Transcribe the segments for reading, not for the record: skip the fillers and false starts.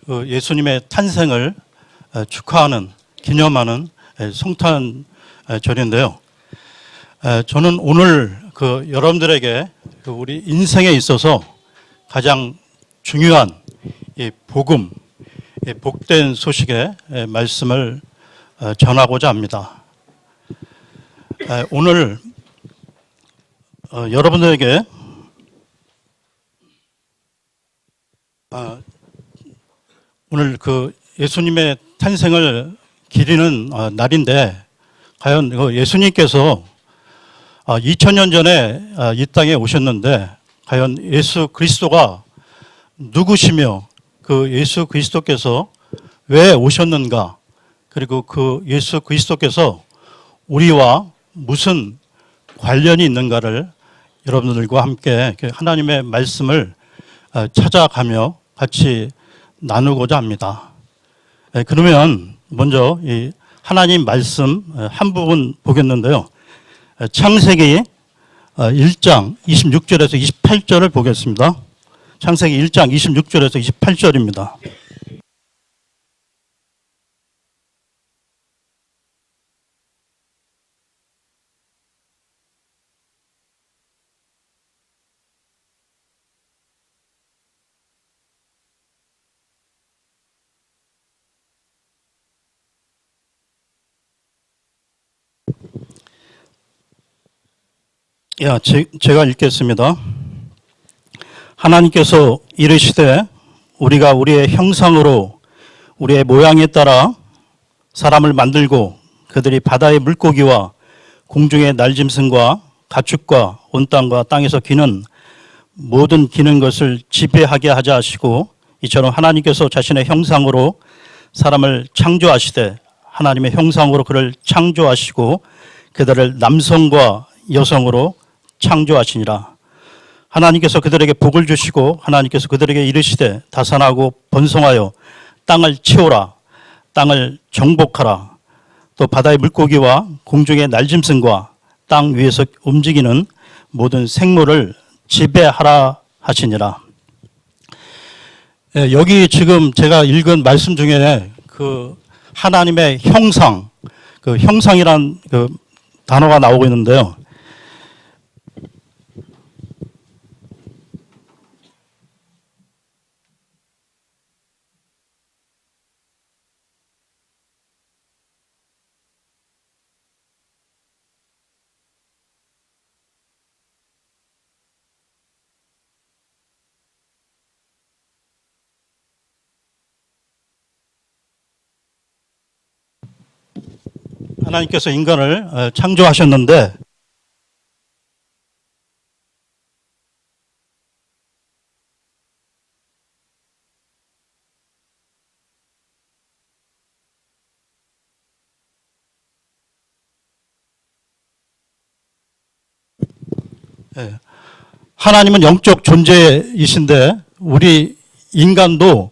그 예수님의 탄생을 축하하는 기념하는 성탄절인데요. 저는 오늘 그 여러분들에게 그 우리 인생에 있어서 가장 중요한 이 복음, 이 복된 소식의 말씀을 전하고자 합니다. 오늘 여러분들에게 오늘 그 예수님의 탄생을 기리는 날인데, 과연 예수님께서 2000년 전에 이 땅에 오셨는데 과연 예수 그리스도가 누구시며 그 예수 그리스도께서 왜 오셨는가, 그리고 그 예수 그리스도께서 우리와 무슨 관련이 있는가를 여러분들과 함께 하나님의 말씀을 찾아가며 같이 나누고자 합니다. 그러면 먼저 이 하나님 말씀 한 부분 보겠는데요. 창세기 1장 26절에서 28절을 보겠습니다. 창세기 1장 26절에서 28절입니다. 제가 읽겠습니다. 하나님께서 이르시되 우리가 우리의 형상으로 우리의 모양에 따라 사람을 만들고 그들이 바다의 물고기와 공중의 날짐승과 가축과 온 땅과 땅에서 기는 모든 기는 것을 지배하게 하자 하시고, 이처럼 하나님께서 자신의 형상으로 사람을 창조하시되 하나님의 형상으로 그를 창조하시고 그들을 남성과 여성으로 창조하시니라. 하나님께서 그들에게 복을 주시고 하나님께서 그들에게 이르시되 다산하고 번성하여 땅을 채우라, 땅을 정복하라. 또 바다의 물고기와 공중의 날짐승과 땅 위에서 움직이는 모든 생물을 지배하라 하시니라. 여기 지금 제가 읽은 말씀 중에 그 하나님의 형상, 그 형상이란 그 단어가 나오고 있는데요. 하나님께서 인간을 창조하셨는데 하나님은 영적 존재이신데 우리 인간도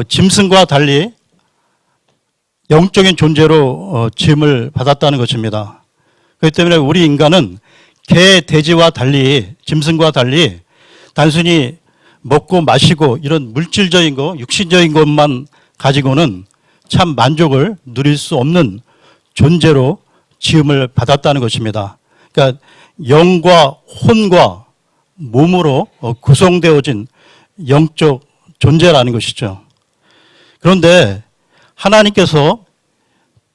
짐승과 달리 영적인 존재로 지음을 받았다는 것입니다. 그렇기 때문에 우리 인간은 개, 돼지와 달리, 짐승과 달리 단순히 먹고 마시고 이런 물질적인 거, 육신적인 것만 가지고는 참 만족을 누릴 수 없는 존재로 지음을 받았다는 것입니다. 그러니까 영과 혼과 몸으로 구성되어진 영적 존재라는 것이죠. 그런데 하나님께서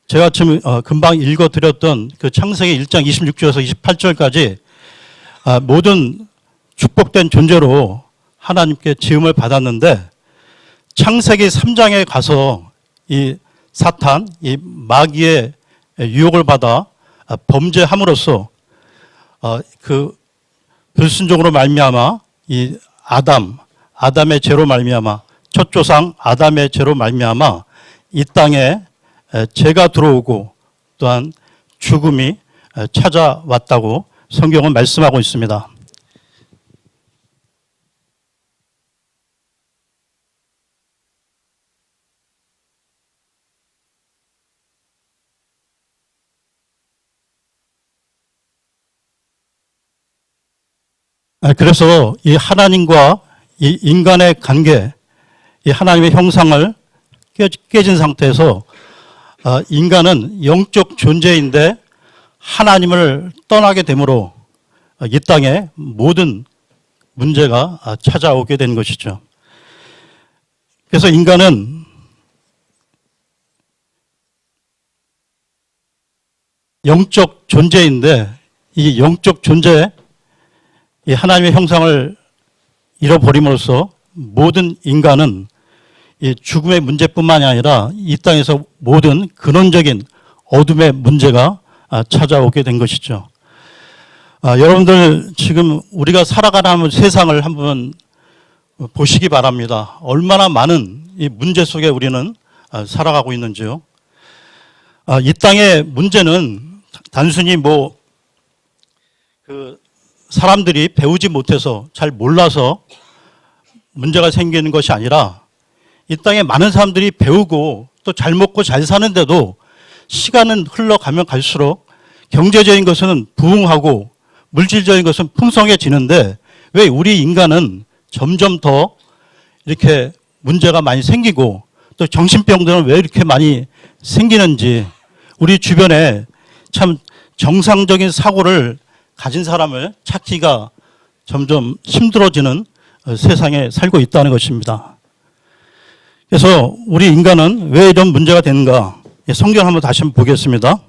제가 지금 금방 읽어드렸던 그 창세기 1장 26절에서 28절까지 모든 축복된 존재로 하나님께 지음을 받았는데, 창세기 3장에 가서 이 사탄, 이 마귀의 유혹을 받아 범죄함으로써 그 불순종으로 말미암아 이 아담의 죄로 말미암아, 첫 조상 아담의 죄로 말미암아 이 땅에 죄가 들어오고 또한 죽음이 찾아왔다고 성경은 말씀하고 있습니다. 그래서 이 하나님과 이 인간의 관계, 이 하나님의 형상을 깨진 상태에서 인간은 영적 존재인데 하나님을 떠나게 되므로 이 땅에 모든 문제가 찾아오게 된 것이죠. 그래서 인간은 영적 존재인데 이 영적 존재, 이 하나님의 형상을 잃어버림으로써 모든 인간은 이 죽음의 문제뿐만이 아니라 이 땅에서 모든 근원적인 어둠의 문제가 찾아오게 된 것이죠. 여러분들 지금 우리가 살아가는 세상을 한번 보시기 바랍니다. 얼마나 많은 이 문제 속에 우리는 살아가고 있는지요. 이 땅의 문제는 단순히 사람들이 배우지 못해서 잘 몰라서 문제가 생기는 것이 아니라 이 땅에 많은 사람들이 배우고 또 잘 먹고 잘 사는데도 시간은 흘러가면 갈수록 경제적인 것은 부흥하고 물질적인 것은 풍성해지는데 왜 우리 인간은 점점 더 이렇게 문제가 많이 생기고 또 정신병들은 왜 이렇게 많이 생기는지 우리 주변에 참 정상적인 사고를 가진 사람을 찾기가 점점 힘들어지는 세상에 살고 있다는 것입니다. 그래서 우리 인간은 왜 이런 문제가 되는가? 성경 한번 다시 한번 보겠습니다.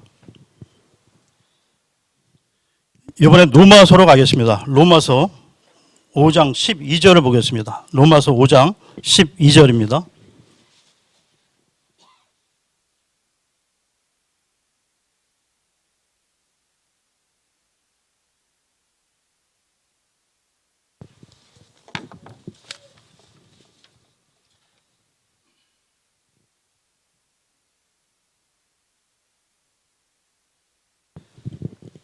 이번에 로마서로 가겠습니다. 로마서 5장 12절을 보겠습니다. 로마서 5장 12절입니다.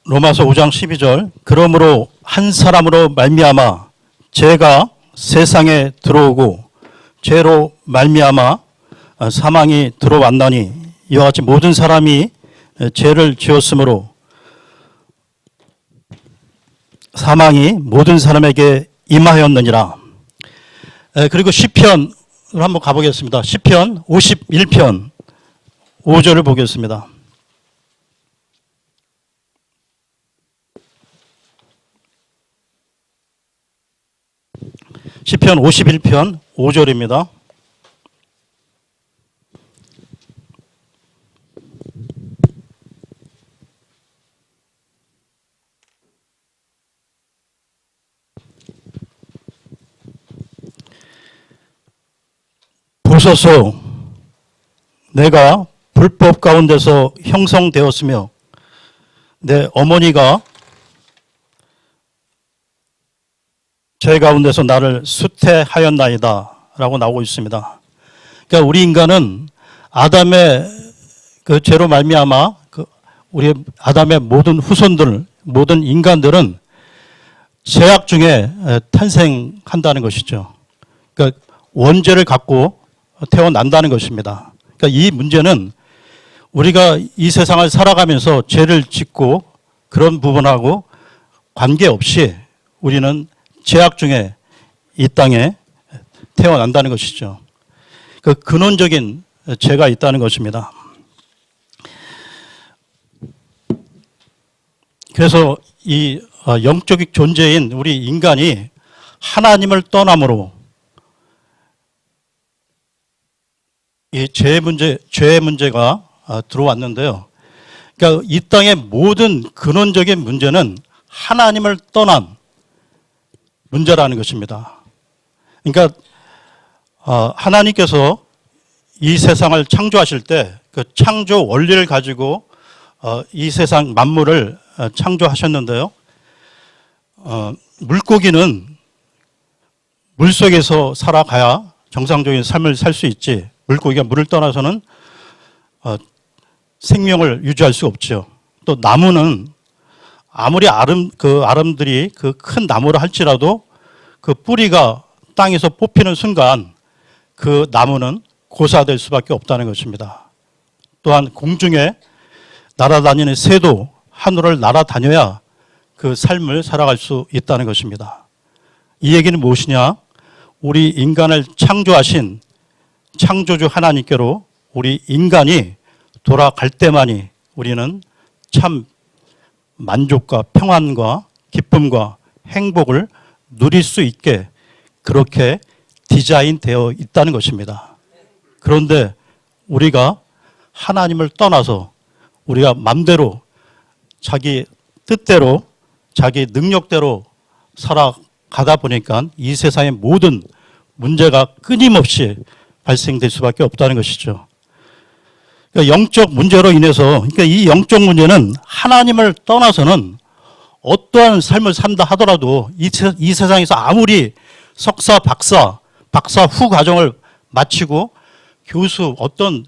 로마서 5장 12절. 그러므로 한 사람으로 말미암아 죄가 세상에 들어오고 죄로 말미암아 사망이 들어왔나니 이와 같이 모든 사람이 죄를 지었으므로 사망이 모든 사람에게 임하였느니라. 그리고 시편을 한번 가보겠습니다. 시편 51편 5절을 보겠습니다. 시편 51편 5절입니다. 보소서 내가 불법 가운데서 형성되었으며 내 어머니가 죄 가운데서 나를 수태하였나이다 라고 나오고 있습니다. 그러니까 우리 인간은 아담의 그 죄로 말미암아 우리 아담의 모든 후손들, 모든 인간들은 죄악 중에 탄생한다는 것이죠. 그러니까 원죄를 갖고 태어난다는 것입니다. 그러니까 이 문제는 우리가 이 세상을 살아가면서 죄를 짓고 그런 부분하고 관계없이 우리는 죄악 중에 이 땅에 태어난다는 것이죠. 그 근원적인 죄가 있다는 것입니다. 그래서 이 영적 존재인 우리 인간이 하나님을 떠남으로 이 죄의 문제가 들어왔는데요. 그러니까 이 땅의 모든 근원적인 문제는 하나님을 떠난 문제라는 것입니다. 그러니까 하나님께서 이 세상을 창조하실 때 그 창조 원리를 가지고 이 세상 만물을 창조하셨는데요. 물고기는 물속에서 살아가야 정상적인 삶을 살 수 있지. 물고기가 물을 떠나서는 생명을 유지할 수 없죠. 또 나무는 아무리 아름들이 그 큰 나무를 할지라도 그 뿌리가 땅에서 뽑히는 순간 그 나무는 고사될 수밖에 없다는 것입니다. 또한 공중에 날아다니는 새도 하늘을 날아다녀야 그 삶을 살아갈 수 있다는 것입니다. 이 얘기는 무엇이냐? 우리 인간을 창조하신 창조주 하나님께로 우리 인간이 돌아갈 때만이 우리는 참 만족과 평안과 기쁨과 행복을 누릴 수 있게 그렇게 디자인되어 있다는 것입니다. 그런데 우리가 하나님을 떠나서 우리가 맘대로 자기 뜻대로 자기 능력대로 살아가다 보니까 이 세상의 모든 문제가 끊임없이 발생될 수밖에 없다는 것이죠. 그러니까 영적 문제로 인해서, 그러니까 이 영적 문제는 하나님을 떠나서는 어떠한 삶을 산다 하더라도 이 세상에서 아무리 석사, 박사 후 과정을 마치고 교수 어떤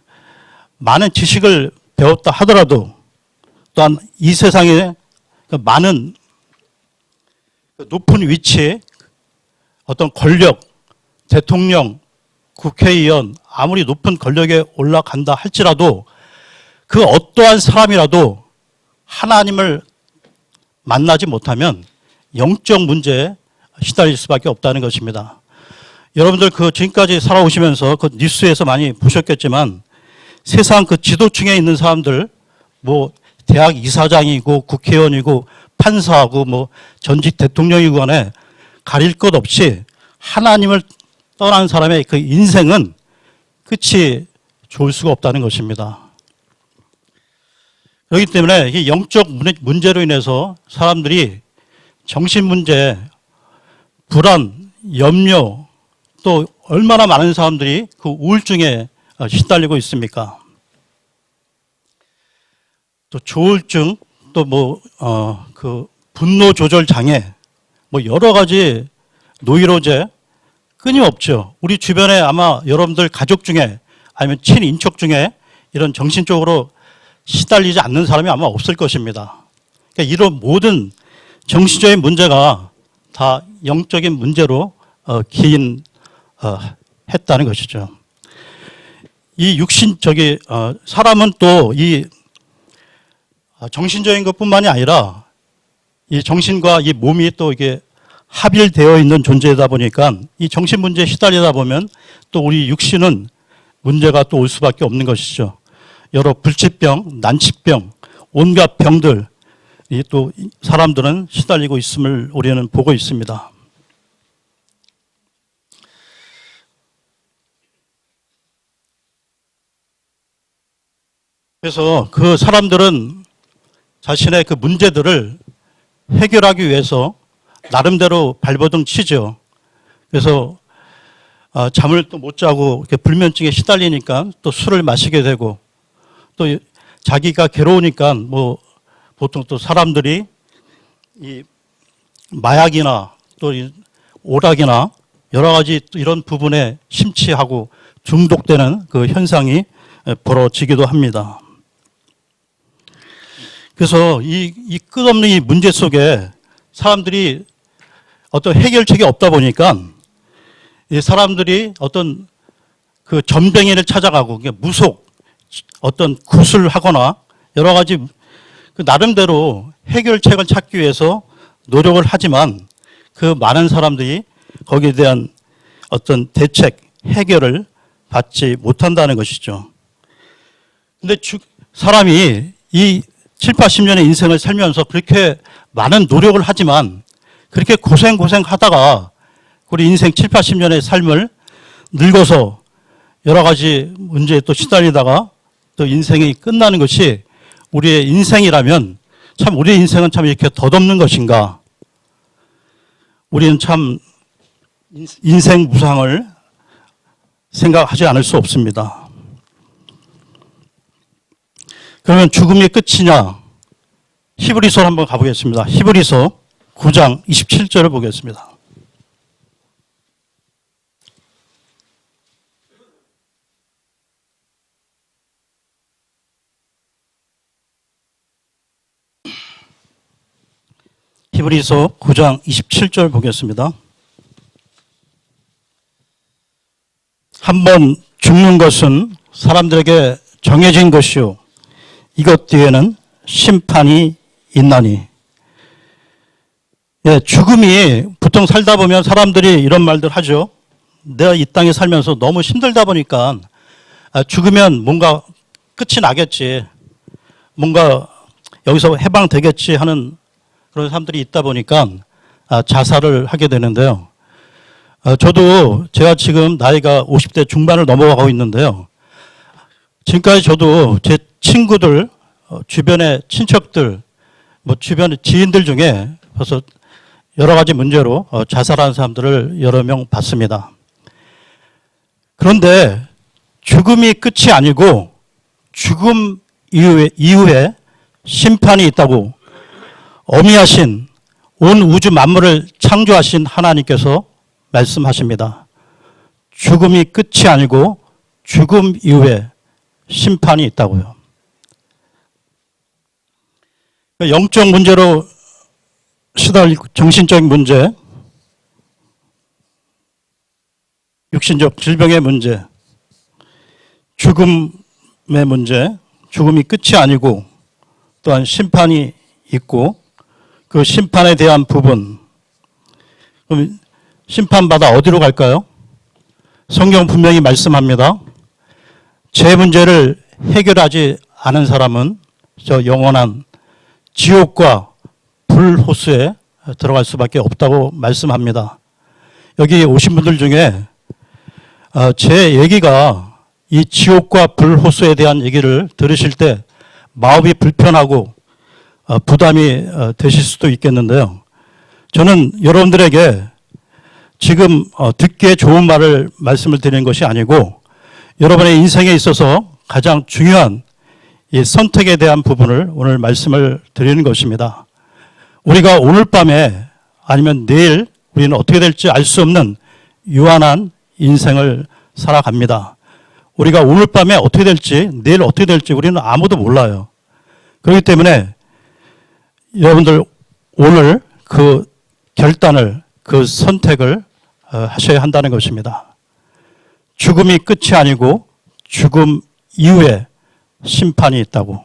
많은 지식을 배웠다 하더라도 또한 이 세상에 많은 높은 위치에 어떤 권력, 대통령, 국회의원 아무리 높은 권력에 올라간다 할지라도 그 어떠한 사람이라도 하나님을 만나지 못하면 영적 문제에 시달릴 수밖에 없다는 것입니다. 여러분들 그 지금까지 살아오시면서 그 뉴스에서 많이 보셨겠지만 세상 그 지도층에 있는 사람들 뭐 대학 이사장이고 국회의원이고 판사하고 뭐 전직 대통령이고 간에 가릴 것 없이 하나님을 떠난 사람의 그 인생은 끝이 좋을 수가 없다는 것입니다. 그렇기 때문에 이 영적 문제로 인해서 사람들이 정신 문제, 불안, 염려 또 얼마나 많은 사람들이 그 우울증에 시달리고 있습니까? 또 조울증, 또 뭐 그 분노 조절 장애, 뭐 여러 가지 노이로제 끊임없죠. 우리 주변에 아마 여러분들 가족 중에 아니면 친인척 중에 이런 정신적으로 시달리지 않는 사람이 아마 없을 것입니다. 그러니까 이런 모든 정신적인 문제가 다 영적인 문제로 했다는 것이죠. 이 사람은 또 이 정신적인 것뿐만이 아니라 이 정신과 이 몸이 또 이게 합일되어 있는 존재이다 보니까 이 정신 문제에 시달리다 보면 또 우리 육신은 문제가 또 올 수밖에 없는 것이죠. 여러 불치병, 난치병, 온갖 병들, 또 사람들은 시달리고 있음을 우리는 보고 있습니다. 그래서 그 사람들은 자신의 그 문제들을 해결하기 위해서 나름대로 발버둥 치죠. 그래서 잠을 또 못 자고 이렇게 불면증에 시달리니까 또 술을 마시게 되고 또 자기가 괴로우니까 뭐 보통 또 사람들이 이 마약이나 또 오락이나 여러 가지 이런 부분에 심취하고 중독되는 그 현상이 벌어지기도 합니다. 그래서 이 끝없는 이 문제 속에 사람들이 어떤 해결책이 없다 보니까 이 사람들이 어떤 그 전뱅이를 찾아가고 무속 어떤 굿을 하거나 여러 가지 그 나름대로 해결책을 찾기 위해서 노력을 하지만 그 많은 사람들이 거기에 대한 어떤 대책, 해결을 받지 못한다는 것이죠. 근데 사람이 이 7, 80년의 인생을 살면서 그렇게 많은 노력을 하지만 그렇게 고생하다가 우리 인생 7, 80년의 삶을 늙어서 여러 가지 문제에 또 시달리다가 또 인생이 끝나는 것이 우리의 인생이라면 참 우리의 인생은 참 이렇게 덧없는 것인가? 우리는 참 인생 무상을 생각하지 않을 수 없습니다. 그러면 죽음이 끝이냐? 히브리서 한번 가보겠습니다. 히브리서 9장 27절을 보겠습니다. 히브리서 9장 27절 보겠습니다. 한번 죽는 것은 사람들에게 정해진 것이요 이것 뒤에는 심판이 있나니. 예, 죽음이 보통 살다 보면 사람들이 이런 말들 하죠. 내가 이 땅에 살면서 너무 힘들다 보니까 죽으면 뭔가 끝이 나겠지. 뭔가 여기서 해방되겠지 하는 그런 사람들이 있다 보니까 자살을 하게 되는데요. 저도 제가 지금 나이가 50대 중반을 넘어가고 있는데요. 지금까지 저도 제 친구들, 주변의 친척들, 뭐 주변의 지인들 중에 벌써 여러 가지 문제로 자살하는 사람들을 여러 명 봤습니다. 그런데 죽음이 끝이 아니고 죽음 이후에 심판이 있다고 어미하신 온 우주 만물을 창조하신 하나님께서 말씀하십니다. 죽음이 끝이 아니고 죽음 이후에 심판이 있다고요. 영적 문제로 시달리고 정신적인 문제, 육신적 질병의 문제, 죽음의 문제, 죽음이 끝이 아니고 또한 심판이 있고 그 심판에 대한 부분, 그럼 심판받아 어디로 갈까요? 성경 분명히 말씀합니다. 제 문제를 해결하지 않은 사람은 저 영원한 지옥과 불호수에 들어갈 수밖에 없다고 말씀합니다. 여기 오신 분들 중에 제 얘기가 이 지옥과 불호수에 대한 얘기를 들으실 때 마음이 불편하고 부담이 되실 수도 있겠는데요. 저는 여러분들에게 지금 듣기에 좋은 말씀을 드리는 것이 아니고 여러분의 인생에 있어서 가장 중요한 이 선택에 대한 부분을 오늘 말씀을 드리는 것입니다. 우리가 오늘 밤에 아니면 내일 우리는 어떻게 될지 알 수 없는 유한한 인생을 살아갑니다. 우리가 오늘 밤에 어떻게 될지 내일 어떻게 될지 우리는 아무도 몰라요. 그렇기 때문에 여러분들 오늘 그 결단을 그 선택을 하셔야 한다는 것입니다. 죽음이 끝이 아니고 죽음 이후에 심판이 있다고.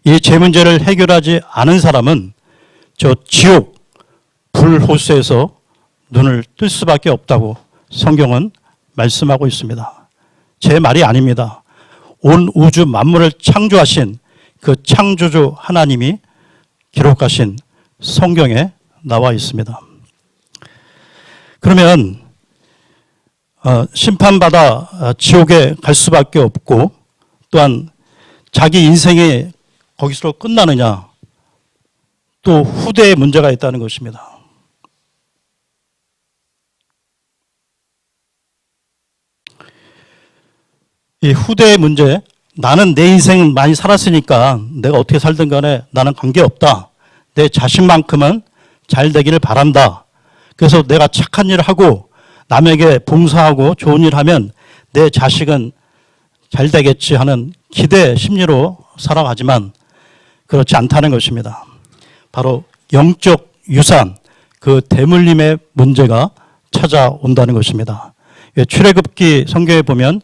이 제 문제를 해결하지 않은 사람은 저 지옥 불호수에서 눈을 뜰 수밖에 없다고 성경은 말씀하고 있습니다. 제 말이 아닙니다. 온 우주 만물을 창조하신 그 창조주 하나님이 기록하신 성경에 나와 있습니다. 그러면 심판받아 지옥에 갈 수밖에 없고 또한 자기 인생이 거기서 끝나느냐, 또 후대에 문제가 있다는 것입니다. 이 후대의 문제, 나는 내 인생 많이 살았으니까 내가 어떻게 살든 간에 나는 관계없다. 내 자식만큼은 잘 되기를 바란다. 그래서 내가 착한 일을 하고 남에게 봉사하고 좋은 일을 하면 내 자식은 잘 되겠지 하는 기대 심리로 살아가지만 그렇지 않다는 것입니다. 바로 영적 유산, 그 대물림의 문제가 찾아온다는 것입니다. 출애굽기 성경에 보면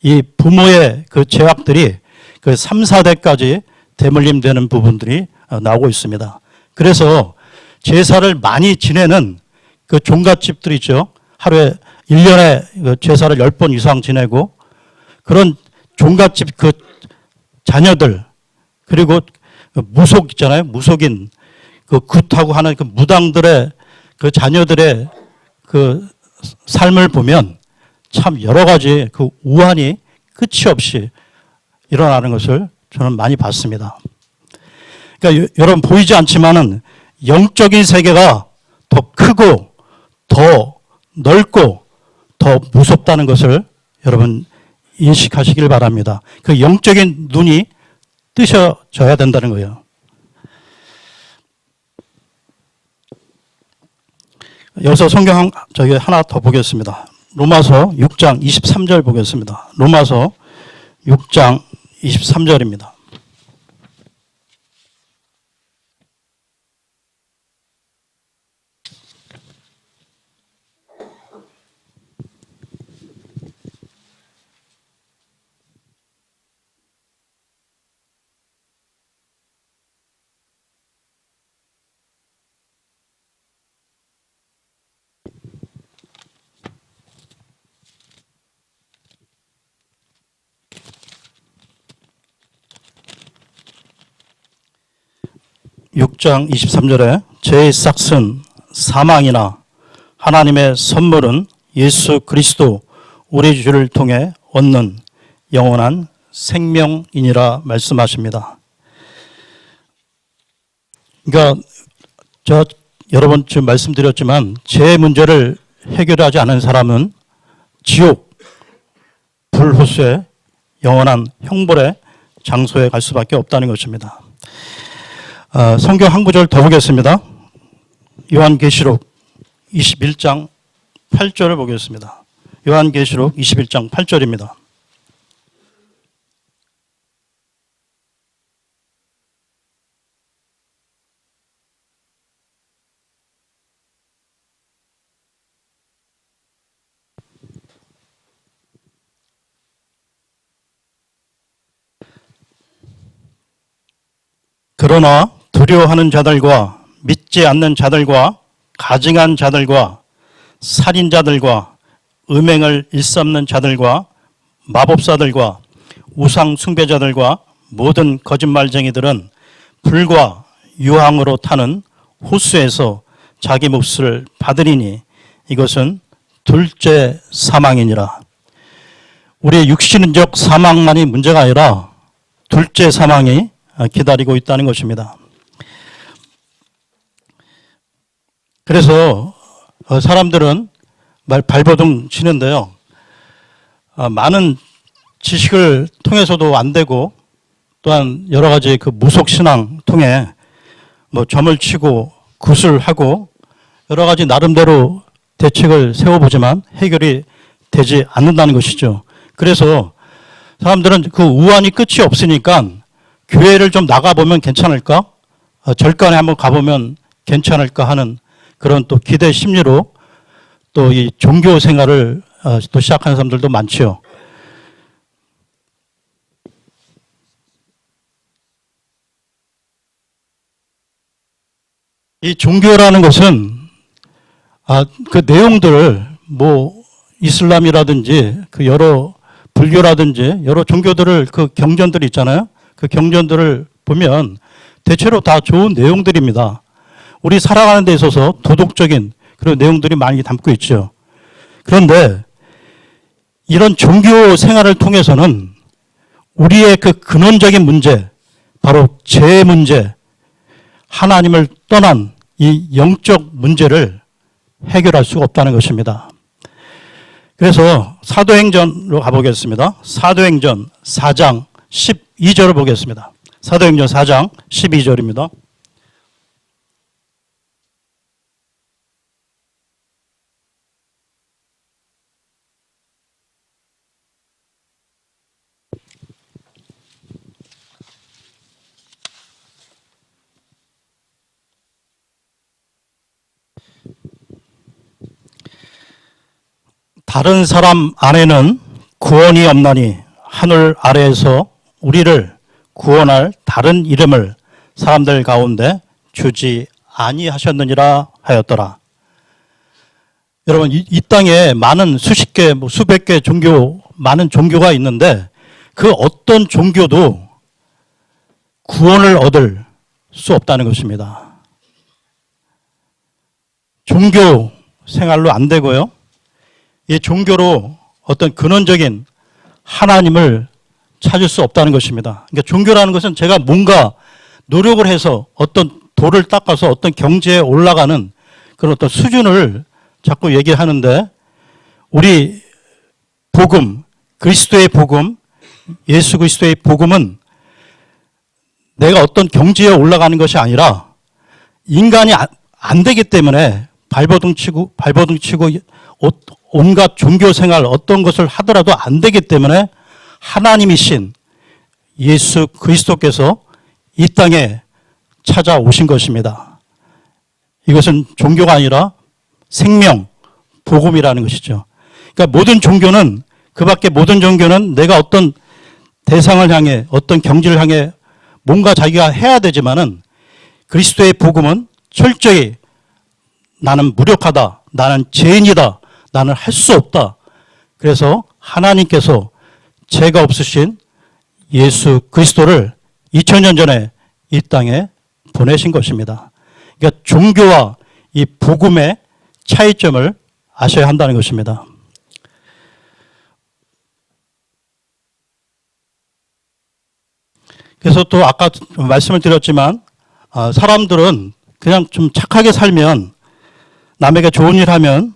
이 부모의 그 죄악들이 그 3, 4대까지 대물림되는 부분들이 나오고 있습니다. 그래서 제사를 많이 지내는 그 종갓집들 있죠. 하루에 1년에 제사를 10번 이상 지내고 그런 종갓집 그 자녀들, 그리고 무속 있잖아요. 무속인 그 굿하고 하는 그 무당들의 그 자녀들의 그 삶을 보면 참 여러 가지 그 우환이 끝이 없이 일어나는 것을 저는 많이 봤습니다. 그러니까 여러분 보이지 않지만은 영적인 세계가 더 크고 더 넓고 더 무섭다는 것을 여러분 인식하시길 바랍니다. 그 영적인 눈이 뜨셔져야 된다는 거예요. 여기서 성경 저기 하나 더 보겠습니다. 로마서 6장 23절 보겠습니다. 로마서 6장 23절입니다. 6장 23절에 죄의 삭은 사망이나 하나님의 선물은 예수 그리스도 우리 주를 통해 얻는 영원한 생명이니라 말씀하십니다. 그러니까 여러 번 지금 말씀드렸지만 죄 문제를 해결하지 않은 사람은 지옥, 불호수의 영원한 형벌의 장소에 갈 수밖에 없다는 것입니다. 성경 한 구절 더 보겠습니다. 요한계시록 21장 8절을 보겠습니다. 요한계시록 21장 8절입니다. 그러나 두려워하는 자들과 믿지 않는 자들과 가증한 자들과 살인자들과 음행을 일삼는 자들과 마법사들과 우상 숭배자들과 모든 거짓말쟁이들은 불과 유황으로 타는 호수에서 자기 몫을 받으리니 이것은 둘째 사망이니라. 우리의 육신적 사망만이 문제가 아니라 둘째 사망이 기다리고 있다는 것입니다. 그래서 사람들은 발버둥 치는데요. 많은 지식을 통해서도 안 되고 또한 여러 가지 그 무속 신앙 통해 점을 치고 굿을 하고 여러 가지 나름대로 대책을 세워보지만 해결이 되지 않는다는 것이죠. 그래서 사람들은 그 우환이 끝이 없으니까 교회를 좀 나가보면 괜찮을까? 절간에 한번 가보면 괜찮을까 하는 그런 또 기대 심리로 또 이 종교 생활을 또 시작하는 사람들도 많죠. 이 종교라는 것은 그 내용들을 이슬람이라든지 그 여러 불교라든지 여러 종교들을 그 경전들이 있잖아요. 그 경전들을 보면 대체로 다 좋은 내용들입니다. 우리 살아가는 데 있어서 도덕적인 그런 내용들이 많이 담고 있죠. 그런데 이런 종교 생활을 통해서는 우리의 그 근원적인 문제, 바로 죄 문제, 하나님을 떠난 이 영적 문제를 해결할 수가 없다는 것입니다. 그래서 사도행전으로 가보겠습니다. 사도행전 4장 12절을 보겠습니다. 사도행전 4장 12절입니다. 다른 사람 안에는 구원이 없나니 하늘 아래에서 우리를 구원할 다른 이름을 사람들 가운데 주지 아니하셨느니라 하였더라. 여러분 이 땅에 많은 수십 개, 수백 개 많은 종교가 있는데 그 어떤 종교도 구원을 얻을 수 없다는 것입니다. 종교 생활로 안 되고요. 이 종교로 어떤 근원적인 하나님을 찾을 수 없다는 것입니다. 그러니까 종교라는 것은 제가 뭔가 노력을 해서 어떤 도를 닦아서 어떤 경지에 올라가는 그런 어떤 수준을 자꾸 얘기하는데 우리 복음, 그리스도의 복음, 예수 그리스도의 복음은 내가 어떤 경지에 올라가는 것이 아니라 인간이 안 되기 때문에 발버둥 치고 온갖 종교 생활 어떤 것을 하더라도 안 되기 때문에 하나님이신 예수 그리스도께서 이 땅에 찾아오신 것입니다. 이것은 종교가 아니라 생명, 복음이라는 것이죠. 그러니까 모든 종교는 그밖에 모든 종교는 내가 어떤 대상을 향해 어떤 경지를 향해 뭔가 자기가 해야 되지만은 그리스도의 복음은 철저히 나는 무력하다, 나는 죄인이다, 나는 할 수 없다. 그래서 하나님께서 죄가 없으신 예수 그리스도를 2000년 전에 이 땅에 보내신 것입니다. 그러니까 종교와 이 복음의 차이점을 아셔야 한다는 것입니다. 그래서 또 아까 말씀을 드렸지만 사람들은 그냥 좀 착하게 살면 남에게 좋은 일 하면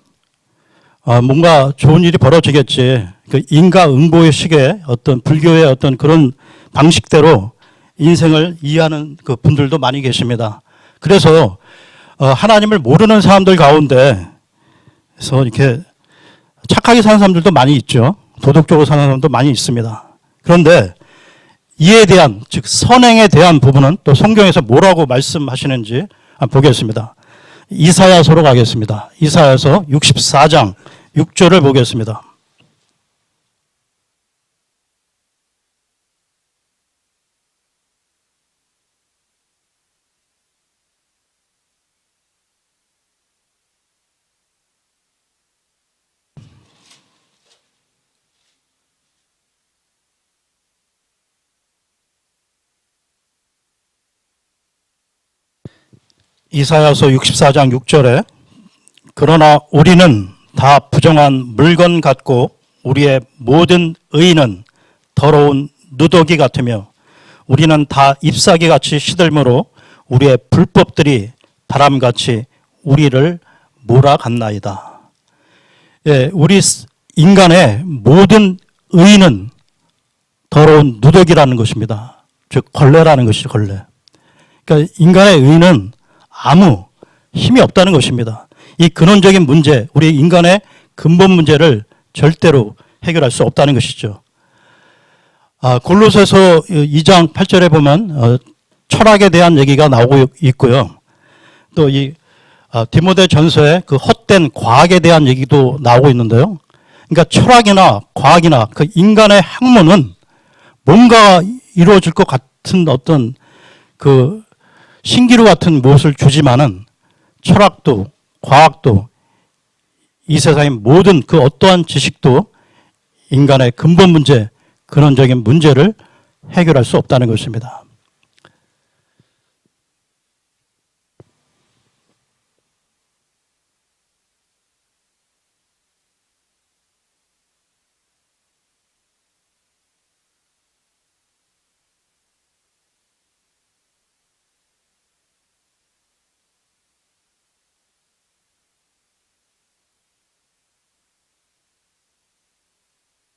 뭔가 좋은 일이 벌어지겠지. 그 인과응보의 식의 어떤 불교의 어떤 그런 방식대로 인생을 이해하는 그 분들도 많이 계십니다. 그래서 하나님을 모르는 사람들 가운데 그래서 이렇게 착하게 사는 사람들도 많이 있죠. 도덕적으로 사는 사람도 많이 있습니다. 그런데 이에 대한 즉 선행에 대한 부분은 또 성경에서 뭐라고 말씀하시는지 보겠습니다. 이사야서로 가겠습니다. 이사야서 64장 6절을 보겠습니다. 이사야서 64장 6절에 그러나 우리는 다 부정한 물건 같고 우리의 모든 의는 더러운 누더기 같으며 우리는 다 잎사귀 같이 시들므로 우리의 불법들이 바람같이 우리를 몰아갔나이다. 예, 우리 인간의 모든 의는 더러운 누더기라는 것입니다. 즉 걸레라는 것이죠. 걸레. 그러니까 인간의 의는 아무 힘이 없다는 것입니다. 이 근원적인 문제, 우리 인간의 근본 문제를 절대로 해결할 수 없다는 것이죠. 골로새서 2장 8절에 보면 철학에 대한 얘기가 나오고 있고요. 또 이 디모데 전서에 그 헛된 과학에 대한 얘기도 나오고 있는데요. 그러니까 철학이나 과학이나 그 인간의 학문은 뭔가 이루어질 것 같은 어떤 그 신기루 같은 무엇을 주지만은 철학도 과학도 이 세상의 모든 그 어떠한 지식도 인간의 근본 문제, 근원적인 문제를 해결할 수 없다는 것입니다.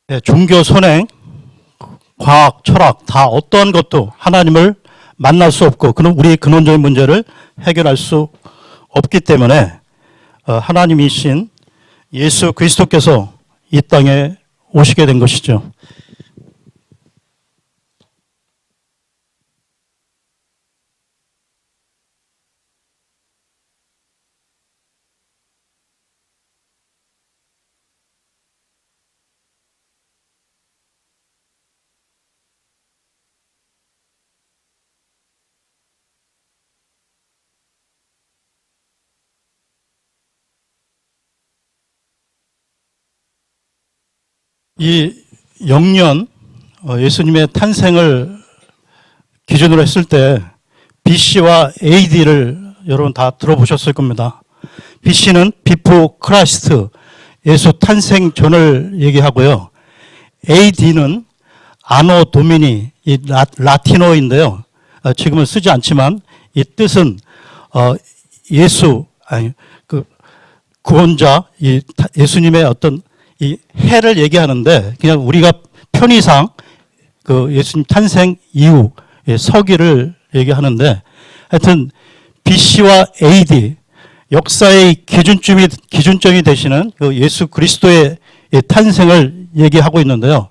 네, 종교 선행, 과학, 철학 다 어떠한 것도 하나님을 만날 수 없고 그는 우리의 근원적인 문제를 해결할 수 없기 때문에 하나님이신 예수 그리스도께서 이 땅에 오시게 된 것이죠. 이 영년 예수님의 탄생을 기준으로 했을 때 BC와 AD를 여러분 다 들어보셨을 겁니다. BC는 비포 크라이스트, 예수 탄생 전을 얘기하고요. AD는 아노 도미니, 이 라틴어인데요. 지금은 쓰지 않지만 이 뜻은 예수, 그 구원자, 이 예수님의 어떤 이 해를 얘기하는데 그냥 우리가 편의상 그 예수님 탄생 이후 서기를 얘기하는데 하여튼 BC와 AD 역사의 기준점이 되시는 그 예수 그리스도의 탄생을 얘기하고 있는데요.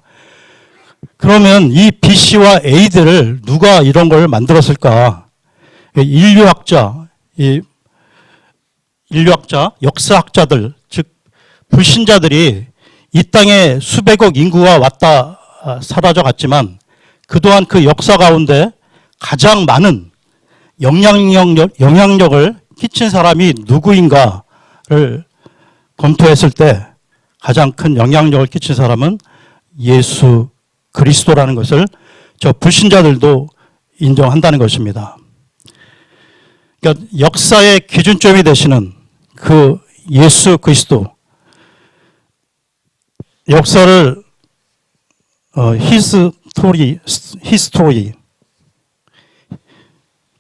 그러면 이 BC와 AD를 누가 이런 걸 만들었을까? 인류학자, 역사학자들, 즉 불신자들이 이 땅에 수백억 인구가 왔다 사라져 갔지만 그동안 그 역사 가운데 가장 많은 영향력을 끼친 사람이 누구인가를 검토했을 때 가장 큰 영향력을 끼친 사람은 예수 그리스도라는 것을 저 불신자들도 인정한다는 것입니다. 그러니까 역사의 기준점이 되시는 그 예수 그리스도, 역사를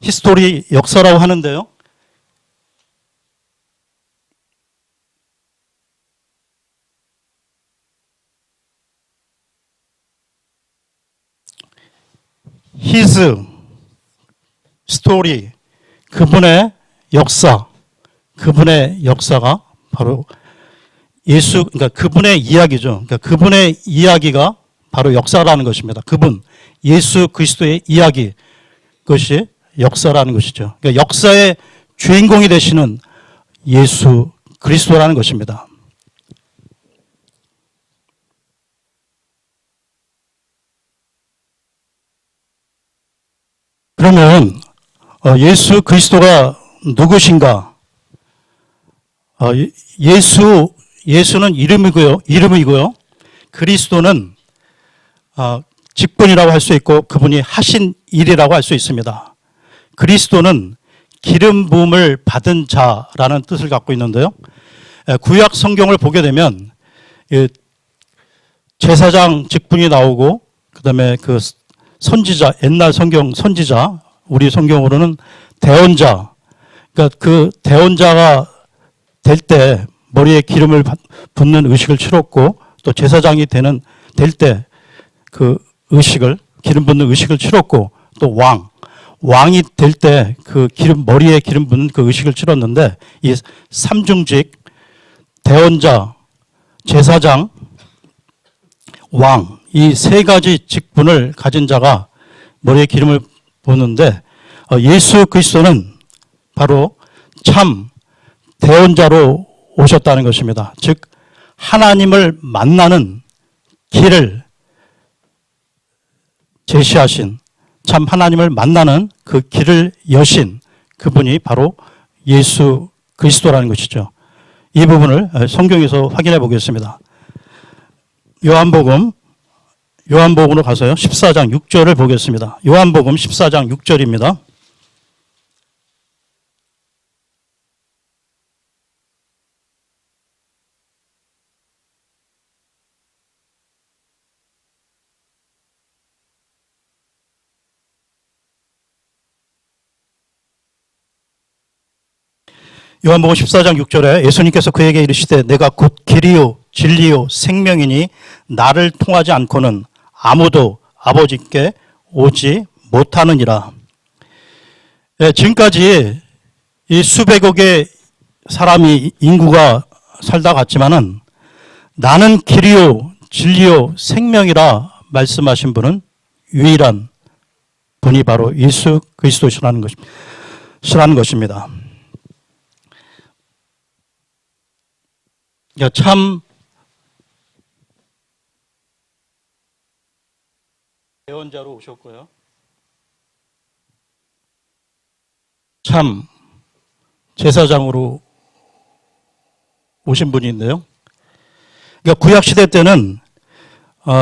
히스토리 역사라고 하는데요. 히스 스토리, 그분의 역사가 바로 그러니까 그분의 이야기죠. 그러니까 그분의 이야기가 바로 역사라는 것입니다. 그분, 예수 그리스도의 이야기, 그것이 역사라는 것이죠. 그러니까 역사의 주인공이 되시는 예수 그리스도라는 것입니다. 그러면 예수 그리스도가 누구신가? 예수는 이름이고요. 그리스도는 직분이라고 할 수 있고 그분이 하신 일이라고 할 수 있습니다. 그리스도는 기름 부음을 받은 자라는 뜻을 갖고 있는데요. 구약 성경을 보게 되면 제사장 직분이 나오고 그다음에 그 선지자, 옛날 성경 선지자, 우리 성경으로는 대언자, 그러니까 그 대언자가 될 때 머리에 기름을 붓는 의식을 치렀고 또 제사장이 될 때 그 의식을, 기름 붓는 의식을 치렀고 또 왕이 될 때 그 머리에 기름 붓는 그 의식을 치렀는데 이 삼중직, 대언자, 제사장, 왕, 이 세 가지 직분을 가진 자가 머리에 기름을 붓는데 예수 그리스도는 바로 참 대언자로 오셨다는 것입니다. 즉 하나님을 만나는 길을 제시하신, 참 하나님을 만나는 그 길을 여신 그분이 바로 예수 그리스도라는 것이죠. 이 부분을 성경에서 확인해 보겠습니다. 요한복음으로 가서요. 14장 6절을 보겠습니다. 요한복음 14장 6절입니다. 요한복음 14장 6절에 예수님께서 그에게 이르시되 내가 곧 길이요 진리요 생명이니 나를 통하지 않고는 아무도 아버지께 오지 못하느니라. 지금까지 이 수백억의 사람이 인구가 살다 갔지만은 나는 길이요 진리요 생명이라 말씀하신 분은 유일한 분이 바로 예수 그리스도시라는 것입니다. 참 대언자로 오셨고요. 참 제사장으로 오신 분인데요. 그러니까 구약 시대 때는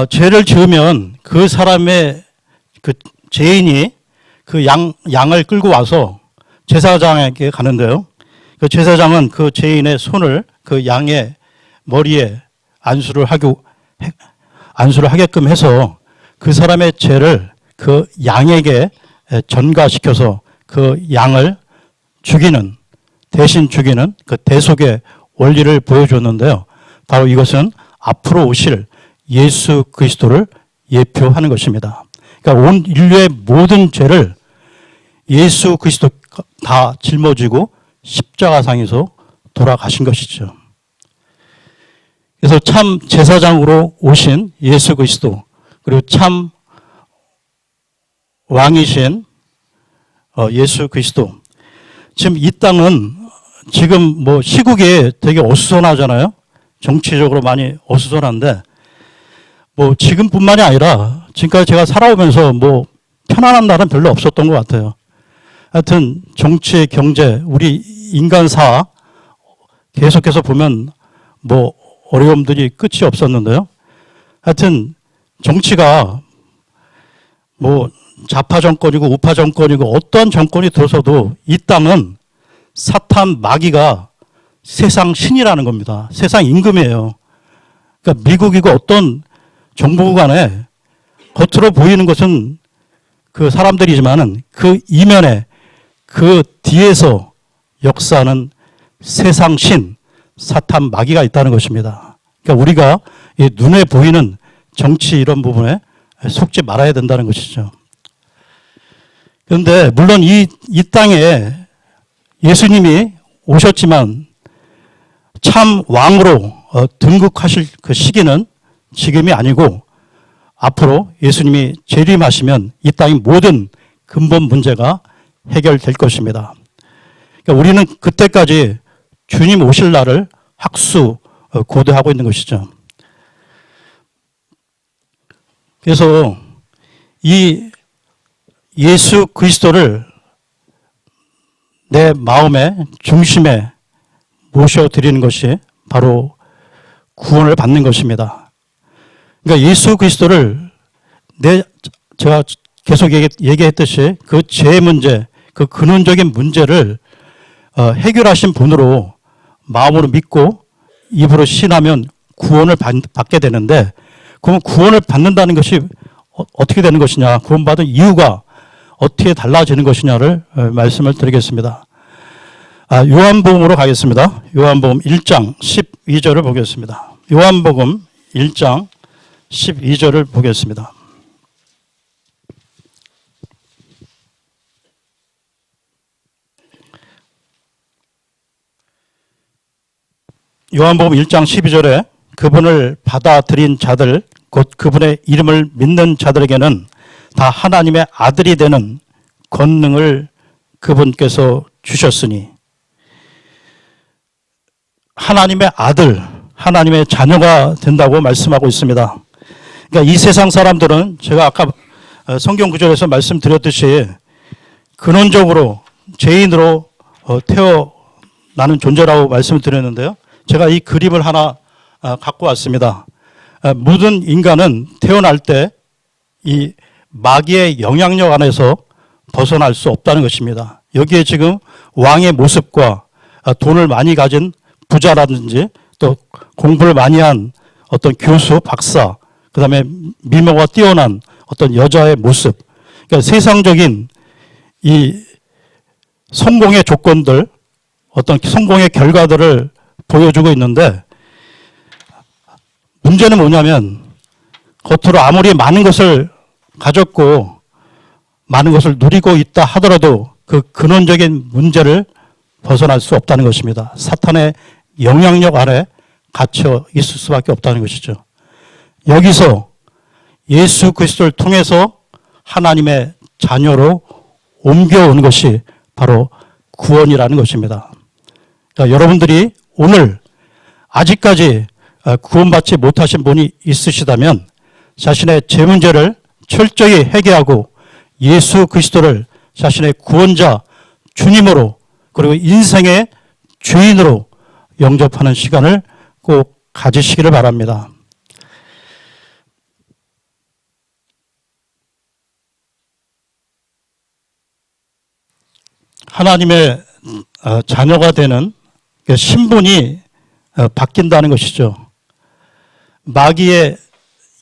죄를 지으면 그 사람의 그 죄인이 그 양을 끌고 와서 제사장에게 가는데요. 그 제사장은 그 죄인의 손을 그 양의 머리에 안수를 하게끔 해서 그 사람의 죄를 그 양에게 전가시켜서 그 양을 대신 죽이는 그 대속의 원리를 보여줬는데요. 바로 이것은 앞으로 오실 예수 그리스도를 예표하는 것입니다. 그러니까 온 인류의 모든 죄를 예수 그리스도가 다 짊어지고 십자가상에서 돌아가신 것이죠. 그래서 참 제사장으로 오신 예수 그리스도, 그리고 참 왕이신 예수 그리스도. 지금 이 땅은 지금 뭐 시국이 되게 어수선하잖아요. 정치적으로 많이 어수선한데 뭐 지금뿐만이 아니라 지금까지 제가 살아오면서 뭐 편안한 날은 별로 없었던 것 같아요. 하여튼 정치, 경제, 우리 인간사 계속해서 보면 뭐 어려움들이 끝이 없었는데요. 하여튼 정치가 뭐 좌파 정권이고 우파 정권이고 어떤 정권이 들어서도 이 땅은 사탄 마귀가 세상 신이라는 겁니다. 세상 임금이에요. 그러니까 미국이고 어떤 정부 간에 겉으로 보이는 것은 그 사람들이지만은 그 이면에 그 뒤에서 역사하는 세상 신, 사탄 마귀가 있다는 것입니다. 그러니까 우리가 이 눈에 보이는 정치 이런 부분에 속지 말아야 된다는 것이죠. 그런데 물론 이 땅에 예수님이 오셨지만 참 왕으로 등극하실 그 시기는 지금이 아니고 앞으로 예수님이 재림하시면 이 땅의 모든 근본 문제가 해결될 것입니다. 그러니까 우리는 그때까지 주님 오실 날을 학수 고대하고 있는 것이죠. 그래서 이 예수 그리스도를 내 마음의 중심에 모셔드리는 것이 바로 구원을 받는 것입니다. 그러니까 예수 그리스도를 제가 계속 얘기했듯이 그 죄 문제, 그 근원적인 문제를 해결하신 분으로 마음으로 믿고 입으로 신하면 구원을 받게 되는데, 그럼 구원을 받는다는 것이 어떻게 되는 것이냐, 구원받은 이유가 어떻게 달라지는 것이냐를 말씀을 드리겠습니다. 요한복음으로 가겠습니다. 요한복음 1장 12절을 보겠습니다. 요한복음 1장 12절을 보겠습니다. 요한복음 1장 12절에 그분을 받아들인 자들, 곧 그분의 이름을 믿는 자들에게는 다 하나님의 아들이 되는 권능을 그분께서 주셨으니, 하나님의 아들, 하나님의 자녀가 된다고 말씀하고 있습니다. 그러니까 이 세상 사람들은 제가 아까 성경 구절에서 말씀드렸듯이 근원적으로 죄인으로 태어나는 존재라고 말씀을 드렸는데요. 제가 이 그림을 하나 갖고 왔습니다. 모든 인간은 태어날 때 이 마귀의 영향력 안에서 벗어날 수 없다는 것입니다. 여기에 지금 왕의 모습과 돈을 많이 가진 부자라든지 또 공부를 많이 한 어떤 교수, 박사, 그 다음에 미모가 뛰어난 어떤 여자의 모습, 그러니까 세상적인 이 성공의 조건들, 어떤 성공의 결과들을 보여주고 있는데, 문제는 뭐냐면 겉으로 아무리 많은 것을 가졌고 많은 것을 누리고 있다 하더라도 그 근원적인 문제를 벗어날 수 없다는 것입니다. 사탄의 영향력 아래 갇혀 있을 수밖에 없다는 것이죠. 여기서 예수 그리스도를 통해서 하나님의 자녀로 옮겨오는 것이 바로 구원이라는 것입니다. 그러니까 여러분들이 오늘 아직까지 구원받지 못하신 분이 있으시다면 자신의 죄 문제를 철저히 해결하고 예수 그리스도를 자신의 구원자, 주님으로, 그리고 인생의 주인으로 영접하는 시간을 꼭 가지시기를 바랍니다. 하나님의 자녀가 되는 신분이 바뀐다는 것이죠. 마귀의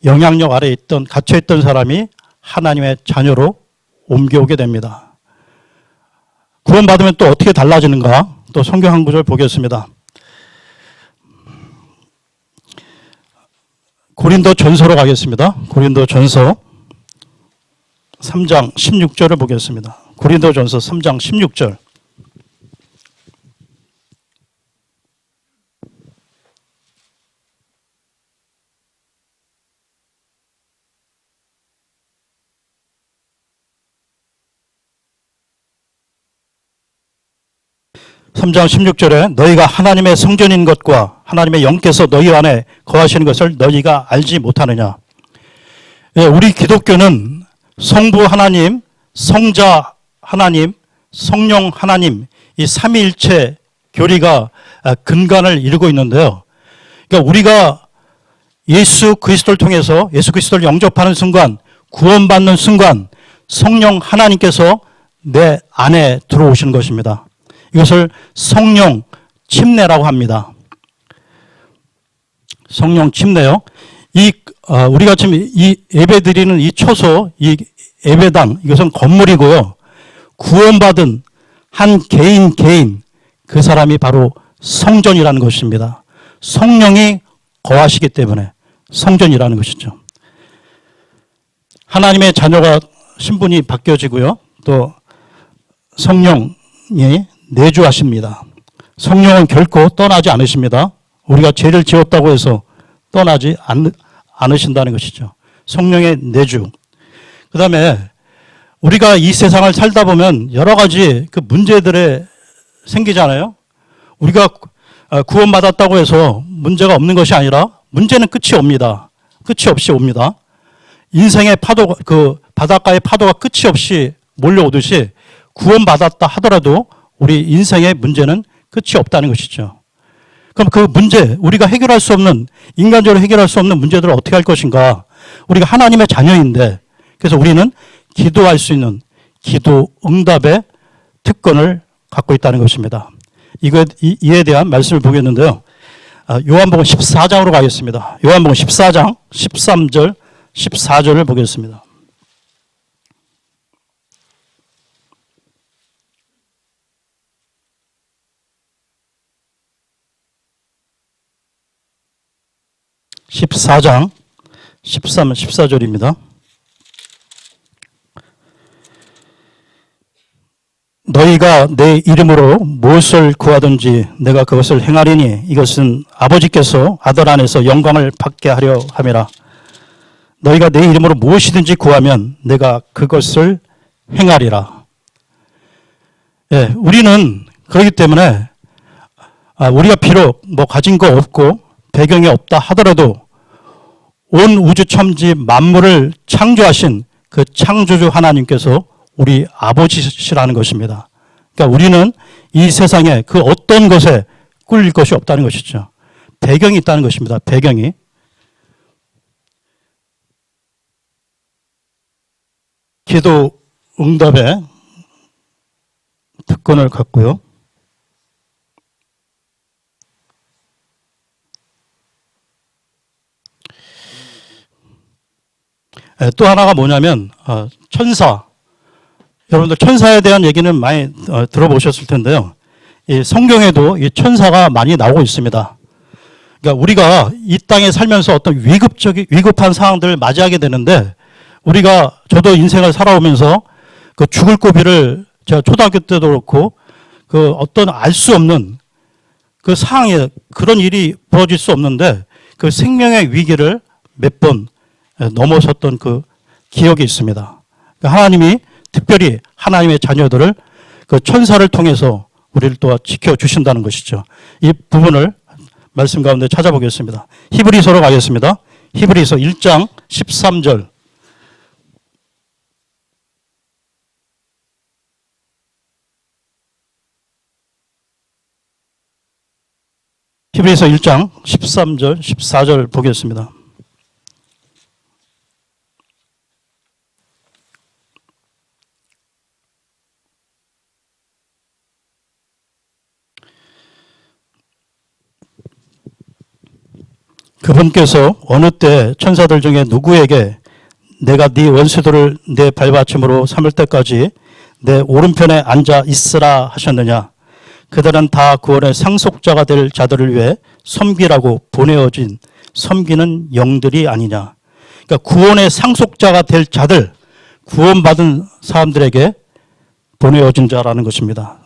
영향력 아래에 갇혀있던 사람이 하나님의 자녀로 옮겨오게 됩니다. 구원받으면 또 어떻게 달라지는가? 또 성경 한 구절 보겠습니다. 고린도 전서로 가겠습니다. 고린도 전서 3장 16절을 보겠습니다. 고린도 전서 3장 16절. 삼 장 16절에 너희가 하나님의 성전인 것과 하나님의 영께서 너희 안에 거하시는 것을 너희가 알지 못하느냐. 우리 기독교는 성부 하나님, 성자 하나님, 성령 하나님, 이 삼위일체 교리가 근간을 이루고 있는데요. 그러니까 우리가 예수 그리스도를 통해서 예수 그리스도를 영접하는 순간, 구원받는 순간 성령 하나님께서 내 안에 들어오시는 것입니다. 이것을 성령 침례라고 합니다. 성령 침례요. 우리가 지금 이 예배 드리는 이 초소, 이 예배당, 이것은 건물이고요. 구원받은 한 개인 그 사람이 바로 성전이라는 것입니다. 성령이 거하시기 때문에 성전이라는 것이죠. 하나님의 자녀가 신분이 바뀌어지고요. 또 성령이 내주하십니다. 성령은 결코 떠나지 않으십니다. 우리가 죄를 지었다고 해서 떠나지 않으신다는 것이죠. 성령의 내주. 그 다음에 우리가 이 세상을 살다 보면 여러 가지 그 문제들이 생기잖아요. 우리가 구원받았다고 해서 문제가 없는 것이 아니라 문제는 끝이 옵니다. 끝이 없이 옵니다. 인생의 파도가, 그 바닷가의 파도가 끝이 없이 몰려오듯이 구원받았다 하더라도 우리 인생의 문제는 끝이 없다는 것이죠. 그럼 그 문제, 우리가 해결할 수 없는, 인간적으로 해결할 수 없는 문제들을 어떻게 할 것인가? 우리가 하나님의 자녀인데, 그래서 우리는 기도할 수 있는 기도 응답의 특권을 갖고 있다는 것입니다. 이에 대한 말씀을 보겠는데요. 요한복음 14장으로 가겠습니다. 요한복음 14장 13절, 14절을 보겠습니다. (14장) 13, 14절입니다. 너희가 내 이름으로 무엇을 구하든지 내가 그것을 행하리니 이것은 아버지께서 아들 안에서 영광을 받게 하려 함이라. 너희가 내 이름으로 무엇이든지 구하면 내가 그것을 행하리라. 예, 우리는 그렇기 때문에 우리가 비록 뭐 가진 거 없고 배경이 없다 하더라도 온 우주 천지 만물을 창조하신 그 창조주 하나님께서 우리 아버지시라는 것입니다. 그러니까 우리는 이 세상에 그 어떤 것에 꿀릴 것이 없다는 것이죠. 배경이 있다는 것입니다. 배경이. 기도 응답의 특권을 갖고요. 또 하나가 뭐냐면 천사. 여러분들 천사에 대한 얘기는 많이 들어보셨을 텐데요. 이 성경에도 이 천사가 많이 나오고 있습니다. 그러니까 우리가 이 땅에 살면서 어떤 위급한 상황들을 맞이하게 되는데 저도 인생을 살아오면서 그 죽을 고비를 제가 초등학교 때도 그렇고 그 어떤 알 수 없는 그 상황에 그런 일이 벌어질 수 없는데 그 생명의 위기를 몇 번 넘어섰던 그 기억이 있습니다. 하나님이 특별히 하나님의 자녀들을 그 천사를 통해서 우리를 또 지켜주신다는 것이죠. 이 부분을 말씀 가운데 찾아보겠습니다. 히브리서로 가겠습니다. 히브리서 1장 13절. 히브리서 1장 13절, 14절 보겠습니다. 그분께서 어느 때 천사들 중에 누구에게 내가 네 원수들을 내 발받침으로 삼을 때까지 내 오른편에 앉아 있으라 하셨느냐. 그들은 다 구원의 상속자가 될 자들을 위해 섬기라고 보내어진 섬기는 영들이 아니냐. 그러니까 구원의 상속자가 될 자들, 구원받은 사람들에게 보내어진 자라는 것입니다.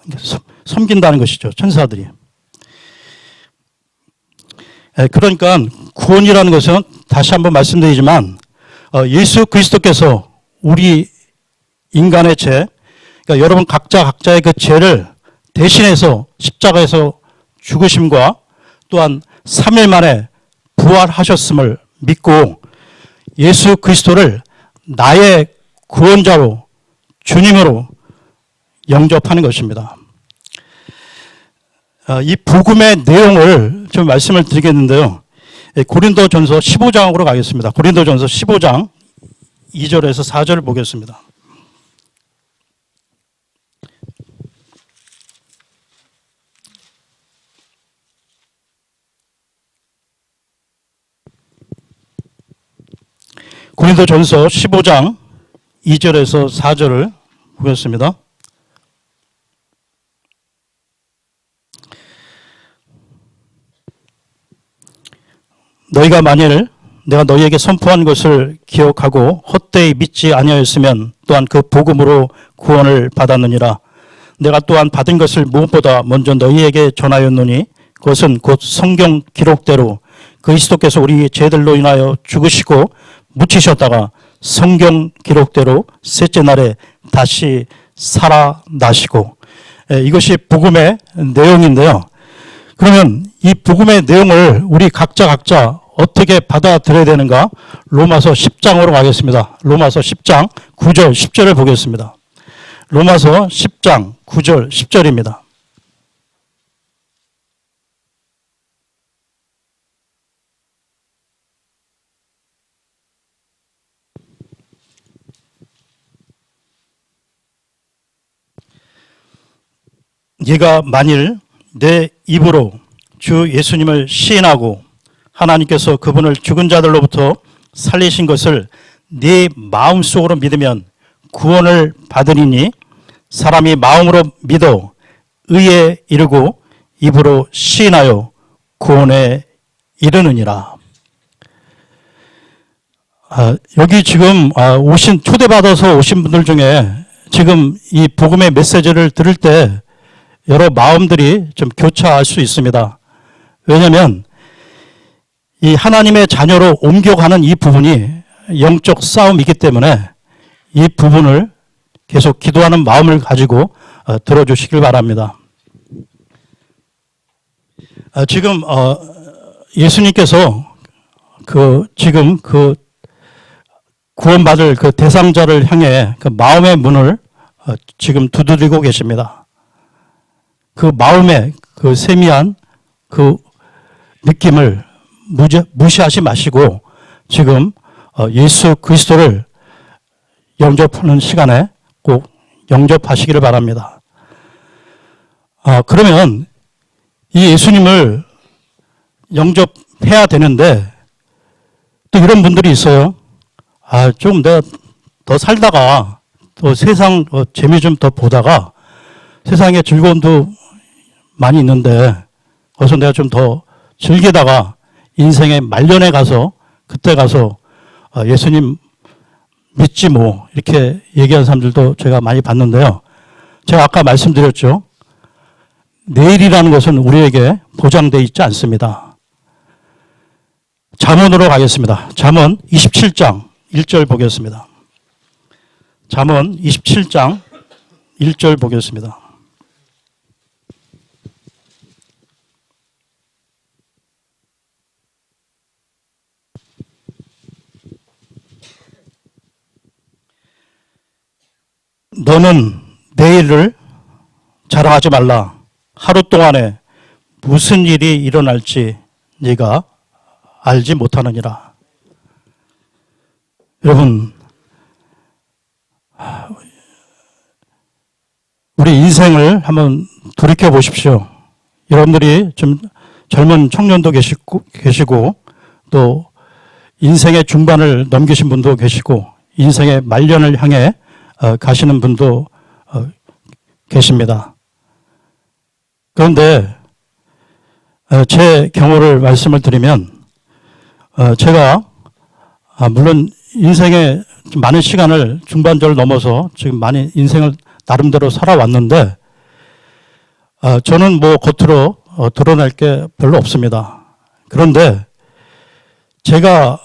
섬긴다는 것이죠. 천사들이. 그러니까 구원이라는 것은 다시 한번 말씀드리지만 예수 그리스도께서 우리 인간의 죄, 그러니까 여러분 각자의 그 죄를 대신해서 십자가에서 죽으심과 또한 3일 만에 부활하셨음을 믿고 예수 그리스도를 나의 구원자로 주님으로 영접하는 것입니다. 이 복음의 내용을 좀 말씀을 드리겠는데요. 고린도전서 15장으로 가겠습니다. 고린도전서 15장 2절에서 4절을 보겠습니다. 고린도전서 15장 2절에서 4절을 보겠습니다. 너희가 만일 내가 너희에게 선포한 것을 기억하고 헛되이 믿지 아니하였으면 또한 그 복음으로 구원을 받았느니라. 내가 또한 받은 것을 무엇보다 먼저 너희에게 전하였노니 그것은 곧 성경 기록대로 그리스도께서 우리 죄들로 인하여 죽으시고 묻히셨다가 성경 기록대로 셋째 날에 다시 살아나시고, 이것이 복음의 내용인데요. 그러면 이 복음의 내용을 우리 각자 어떻게 받아들여야 되는가? 로마서 10장으로 가겠습니다. 로마서 10장 9절 10절을 보겠습니다. 로마서 10장 9절 10절입니다. 네가 만일 내 입으로 주 예수님을 시인하고 하나님께서 그분을 죽은 자들로부터 살리신 것을 네 마음속으로 믿으면 구원을 받으리니 사람이 마음으로 믿어 의에 이르고 입으로 시인하여 구원에 이르느니라. 여기 지금 초대받아서 오신 분들 중에 지금 이 복음의 메시지를 들을 때 여러 마음들이 좀 교차할 수 있습니다. 왜냐하면 이 하나님의 자녀로 옮겨가는 이 부분이 영적 싸움이기 때문에 이 부분을 계속 기도하는 마음을 가지고 들어주시길 바랍니다. 지금 예수님께서 지금 구원받을 그 대상자를 향해 그 마음의 문을 지금 두드리고 계십니다. 그 마음의 그 세미한 그 느낌을 무시하지 마시고 지금 예수 그리스도를 영접하는 시간에 꼭 영접하시기를 바랍니다. 그러면 이 예수님을 영접해야 되는데 또 이런 분들이 있어요. 좀 내가 더 살다가 또 세상 재미 좀 더 보다가 세상의 즐거움도 많이 있는데 거기서 내가 좀 더 즐기다가 인생의 말년에 가서 그때 가서 예수님 믿지 뭐 이렇게 얘기하는 사람들도 제가 많이 봤는데요. 제가 아까 말씀드렸죠. 내일이라는 것은 우리에게 보장되어 있지 않습니다. 잠언으로 가겠습니다. 잠언 27장 1절 보겠습니다. 잠언 27장 1절 보겠습니다. 너는 내일을 자랑하지 말라. 하루 동안에 무슨 일이 일어날지 네가 알지 못하느니라. 여러분, 우리 인생을 한번 돌이켜 보십시오. 여러분들이 좀 젊은 청년도 계시고 또 인생의 중반을 넘기신 분도 계시고 인생의 말년을 향해 가시는 분도 계십니다. 그런데 제 경우를 말씀을 드리면 제가 물론 인생의 많은 시간을 중반절을 넘어서 지금 많이 인생을 나름대로 살아왔는데 저는 뭐 겉으로 드러낼 게 별로 없습니다. 그런데 제가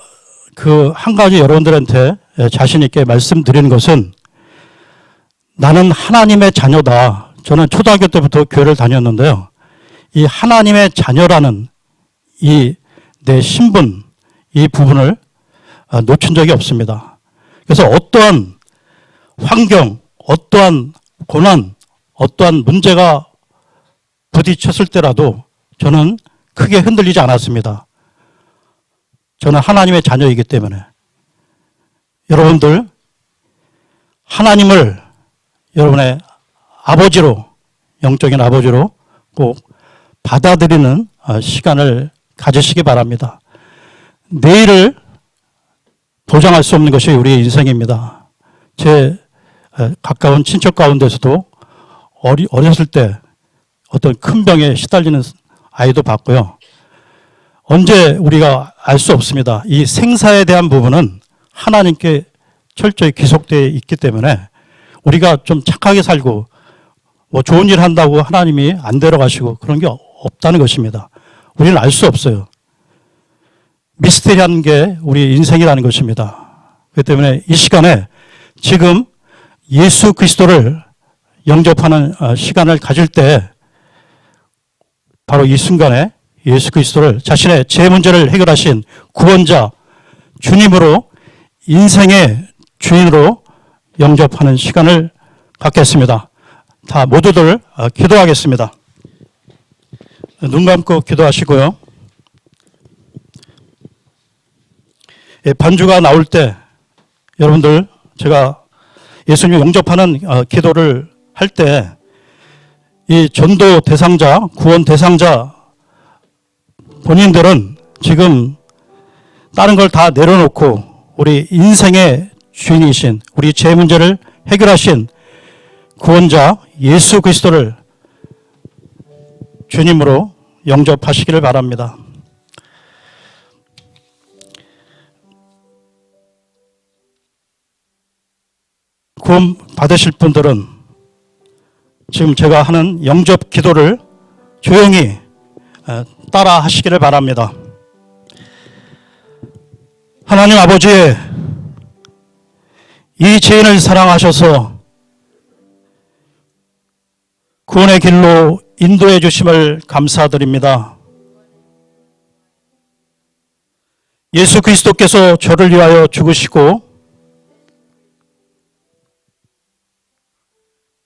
그 한 가지 여러분들한테 자신 있게 말씀드리는 것은 나는 하나님의 자녀다. 저는 초등학교 때부터 교회를 다녔는데요. 이 하나님의 자녀라는 이 내 신분, 이 부분을 놓친 적이 없습니다. 그래서 어떠한 환경, 어떠한 고난, 어떠한 문제가 부딪혔을 때라도 저는 크게 흔들리지 않았습니다. 저는 하나님의 자녀이기 때문에. 여러분들, 하나님을 여러분의 아버지로, 영적인 아버지로 꼭 받아들이는 시간을 가지시기 바랍니다. 내일을 보장할 수 없는 것이 우리의 인생입니다. 제 가까운 친척 가운데서도 어렸을 때 어떤 큰 병에 시달리는 아이도 봤고요. 언제 우리가 알 수 없습니다. 이 생사에 대한 부분은 하나님께 철저히 귀속되어 있기 때문에 우리가 좀 착하게 살고 뭐 좋은 일 한다고 하나님이 안 데려가시고 그런 게 없다는 것입니다. 우리는 알 수 없어요. 미스테리한 게 우리 인생이라는 것입니다. 그렇기 때문에 이 시간에 지금 예수 그리스도를 영접하는 시간을 가질 때 바로 이 순간에 예수 그리스도를 자신의 죄 문제를 해결하신 구원자 주님으로 인생의 주인으로 영접하는 시간을 갖겠습니다. 다 모두들 기도하겠습니다. 눈 감고 기도하시고요. 반주가 나올 때 여러분들 제가 예수님 영접하는 기도를 할 때 이 전도 대상자, 구원 대상자 본인들은 지금 다른 걸 다 내려놓고 우리 인생의 주인이신 우리 죄 문제를 해결하신 구원자 예수 그리스도를 주님으로 영접하시기를 바랍니다. 구원 받으실 분들은 지금 제가 하는 영접 기도를 조용히 따라 하시기를 바랍니다. 하나님 아버지, 이 죄인을 사랑하셔서 구원의 길로 인도해 주심을 감사드립니다. 예수 그리스도께서 저를 위하여 죽으시고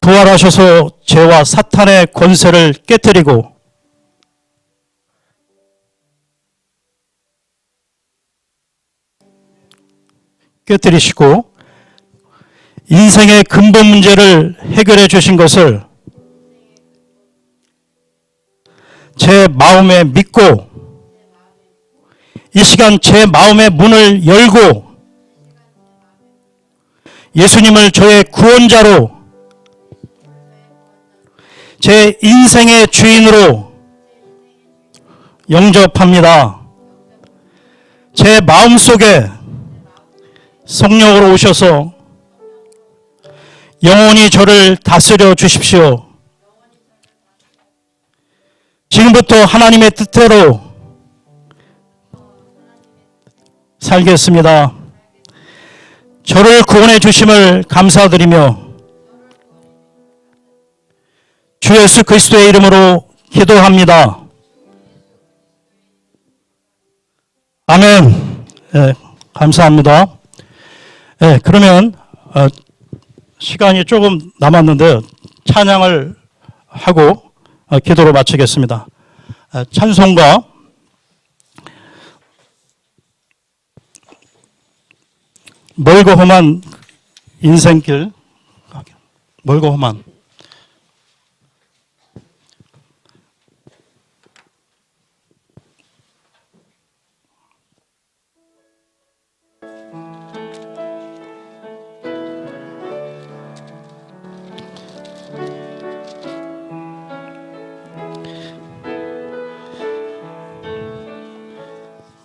부활하셔서 죄와 사탄의 권세를 깨뜨리고 깨뜨리시고 인생의 근본 문제를 해결해 주신 것을 제 마음에 믿고 이 시간 제 마음의 문을 열고 예수님을 저의 구원자로 제 인생의 주인으로 영접합니다. 제 마음속에 성령으로 오셔서 영원히 저를 다스려 주십시오. 지금부터 하나님의 뜻대로 살겠습니다. 저를 구원해 주심을 감사드리며 주 예수 그리스도의 이름으로 기도합니다. 아멘. 네, 감사합니다. 네, 그러면 시간이 조금 남았는데 찬양을 하고 기도로 마치겠습니다. 찬송가 멀고 험한 인생길, 멀고 험한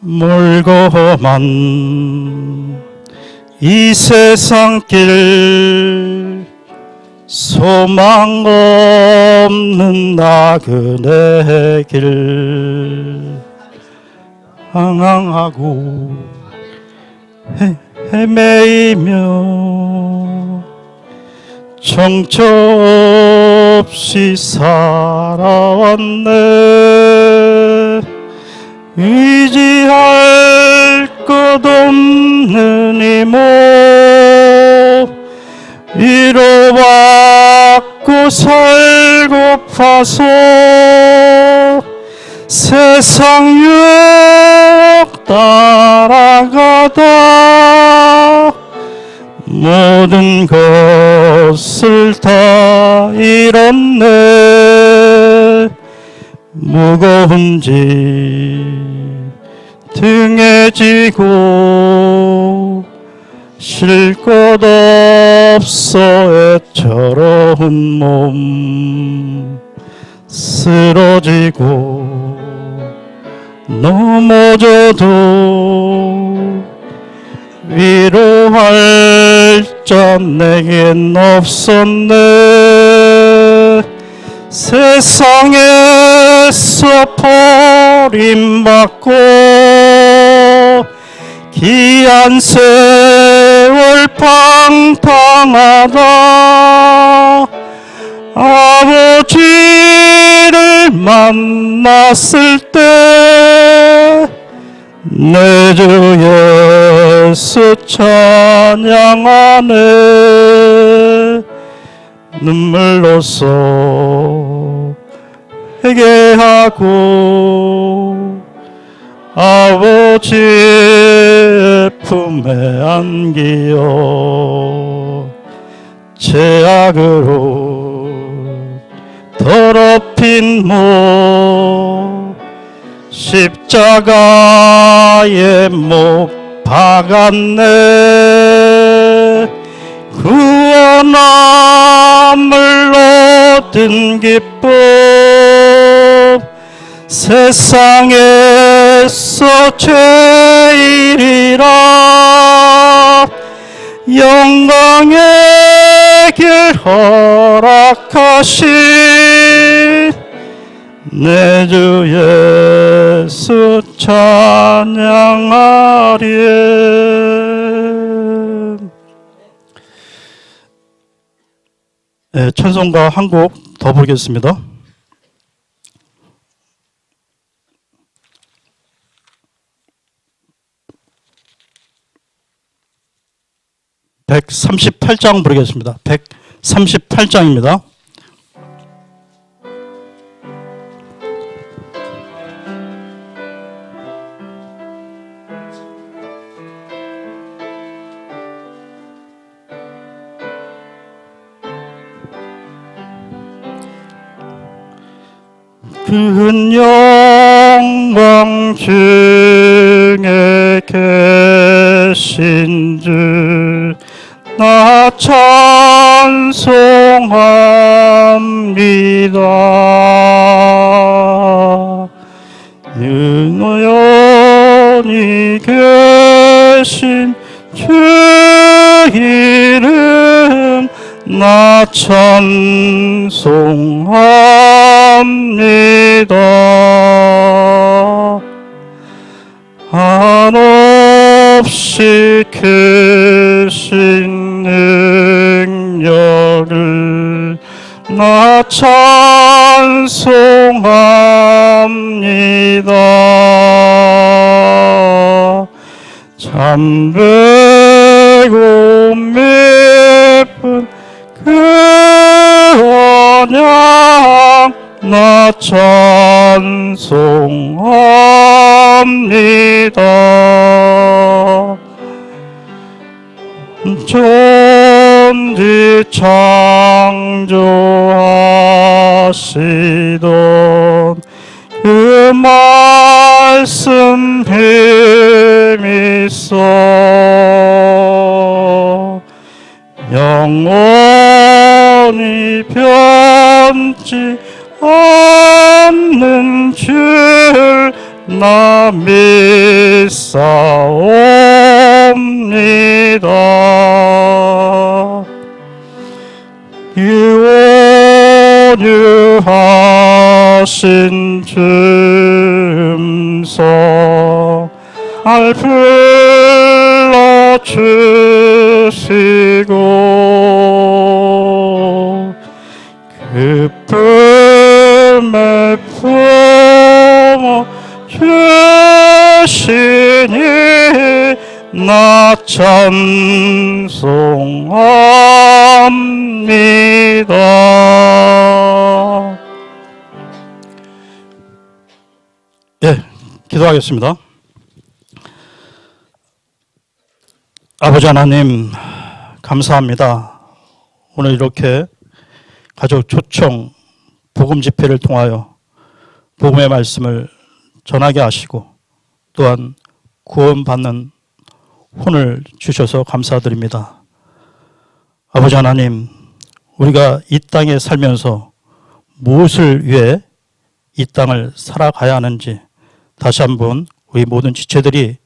멀고 험한 이 세상 길 소망 없는 나그네 길 항항하고 헤매이며 정처 없이 살아왔네. 의지할 것 없는 이 몸 위로받고 살고파서 세상 유혹 따라가다 모든 것을 다 잃었네. 무거운 짐 등에 지고 쉴 곳 없어 애처로운 몸 쓰러지고 넘어져도 위로할 자 내겐 없었네. 세상에서 버림받고 귀한 세월 방탕하다 아버지를 만났을 때 내 주 예수 찬양하네. 눈물로써 회개하고 아버지의 품에 안기어 죄악으로 더럽힌 몸 십자가에 못 박았네. 구원함을 얻은 기쁨 세상에서 제일이라 영광의 길 허락하신 내 주 예수 찬양하리. 네, 찬송가 한 곡 더 부르겠습니다. (138장) 부르겠습니다. 138장입니다. 큰 영광 중에 계신 주 나 찬송합니다. 영원히 계신 주 이름 나 찬송합니다. 한없이 크신 능력을 나 찬송합니다. 참되고 깊은 그 언약 나 찬송합니다. 천지 창조하시던 그 말씀 힘있어 영원히 변치 않는 줄 나 믿사옵니다. 유원유하신 주음성 날 불러주시고 기쁨에 품어 주시니 나 찬송합니다. 예, 기도하겠습니다. 아버지 하나님 감사합니다. 오늘 이렇게 가족 초청 복음 집회를 통하여 복음의 말씀을 전하게 하시고 또한 구원받는 혼을 주셔서 감사드립니다. 아버지 하나님, 우리가 이 땅에 살면서 무엇을 위해 이 땅을 살아가야 하는지 다시 한번 우리 모든 지체들이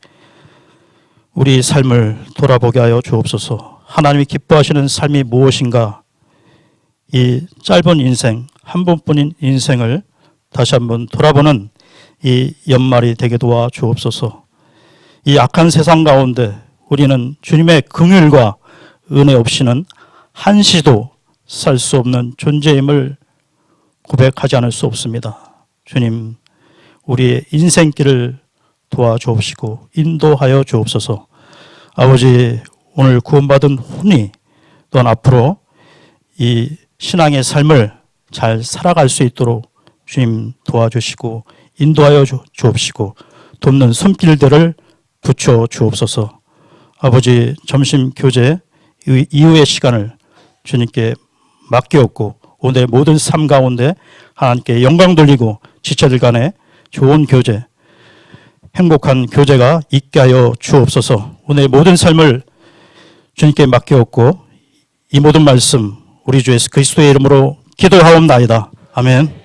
우리 삶을 돌아보게 하여 주옵소서. 하나님이 기뻐하시는 삶이 무엇인가? 이 짧은 인생, 한 번뿐인 인생을 다시 한번 돌아보는 이 연말이 되게 도와 주옵소서. 이 악한 세상 가운데 우리는 주님의 긍휼과 은혜 없이는 한시도 살 수 없는 존재임을 고백하지 않을 수 없습니다. 주님, 우리의 인생길을 도와주옵시고 인도하여 주옵소서. 아버지, 오늘 구원받은 혼이 또한 앞으로 이 신앙의 삶을 잘 살아갈 수 있도록 주님 도와주시고 인도하여 주옵시고 돕는 손길들을 붙여 주옵소서. 아버지, 점심 교제 이후의 시간을 주님께 맡기었고 오늘 모든 삶 가운데 하나님께 영광 돌리고 지체들 간에 좋은 교제, 행복한 교제가 있게 하여 주옵소서. 오늘 모든 삶을 주님께 맡기었고 이 모든 말씀 우리 주 예수 그리스도의 이름으로 기도하옵나이다. 아멘.